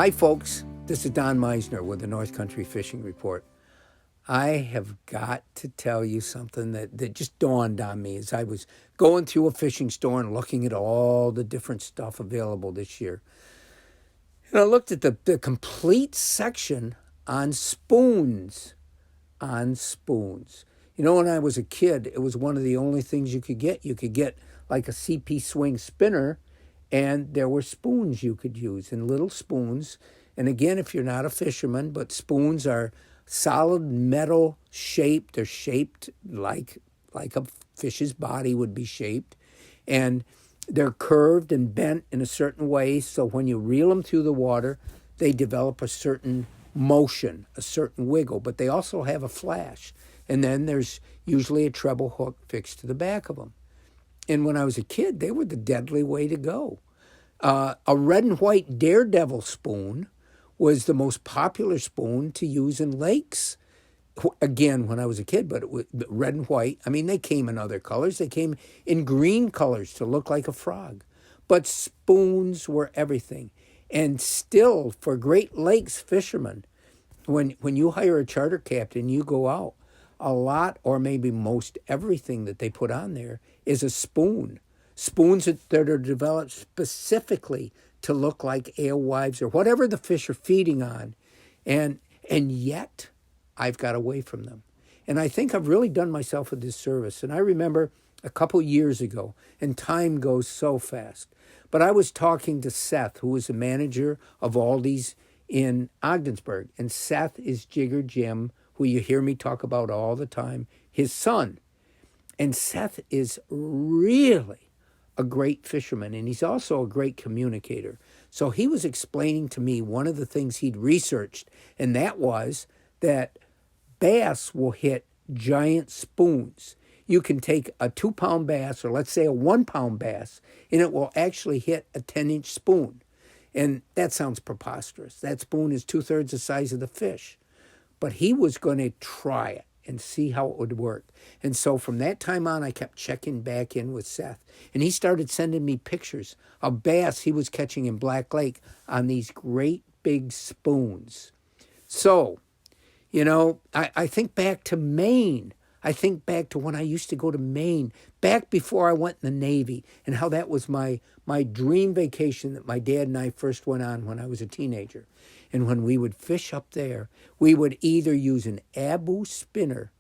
Hi, folks. This is Don Meissner with the North Country Fishing Report. I have got to tell you something that just dawned on me as I was going through a fishing store and looking at all the different stuff available this year. And I looked at the complete section on spoons. On spoons. You know, when I was a kid, it was one of the only things you could get. You could get like a CP swing spinner, and there were spoons you could use, and little spoons. And again, if you're not a fisherman, but spoons are solid metal shaped. They're shaped like a fish's body would be shaped. And they're curved and bent in a certain way, so when you reel them through the water, they develop a certain motion, a certain wiggle, but they also have a flash. And then there's usually a treble hook fixed to the back of them. And when I was a kid, they were the deadly way to go. A red and white Daredevil spoon was the most popular spoon to use in lakes. Again, when I was a kid, but it was red and white. I mean, they came in other colors. They came in green colors to look like a frog. But spoons were everything. And still, for Great Lakes fishermen, when you hire a charter captain, you go out, a lot or maybe most everything that they put on there is a spoon. Spoons that are developed specifically to look like alewives or whatever the fish are feeding on. And yet, I've got away from them. And I think I've really done myself a disservice. And I remember a couple years ago, and time goes so fast, but I was talking to Seth, who was the manager of Aldi's in Ogdensburg. And Seth is Jigger Jim, who you hear me talk about all the time, his son. And Seth is really a great fisherman, and he's also a great communicator. So he was explaining to me one of the things he'd researched, and that was that bass will hit giant spoons. You can take a 2-pound bass, or let's say a 1-pound bass, and it will actually hit a 10-inch spoon. And that sounds preposterous. That spoon is 2/3 the size of the fish. But he was going to try it and see how it would work. And so from that time on, I kept checking back in with Seth. And he started sending me pictures of bass he was catching in Black Lake on these great big spoons. So, you know, I think back to Maine. I think back to when I used to go to Maine, back before I went in the Navy, and how that was my dream vacation that my dad and I first went on when I was a teenager. And when we would fish up there, we would either use an Abu spinner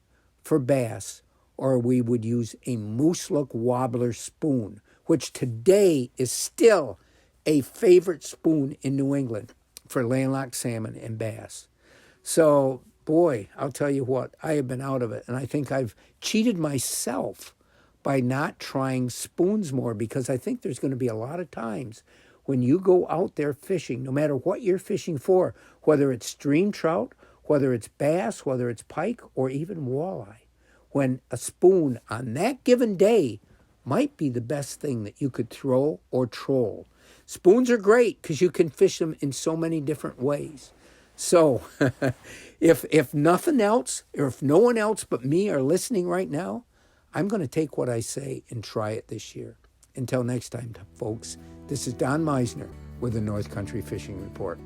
for bass, or we would use a moose look wobbler spoon, which today is still a favorite spoon in New England for landlocked salmon and bass. So, boy, I'll tell you what, I have been out of it. And I think I've cheated myself by not trying spoons more, because I think there's going to be a lot of times when you go out there fishing, no matter what you're fishing for, whether it's stream trout, whether it's bass, whether it's pike, or even walleye, when a spoon on that given day might be the best thing that you could throw or troll. Spoons are great because you can fish them in so many different ways. So if nothing else, or if no one else but me are listening right now, I'm going to take what I say and try it this year. Until next time, folks, this is Don Meissner with the North Country Fishing Report.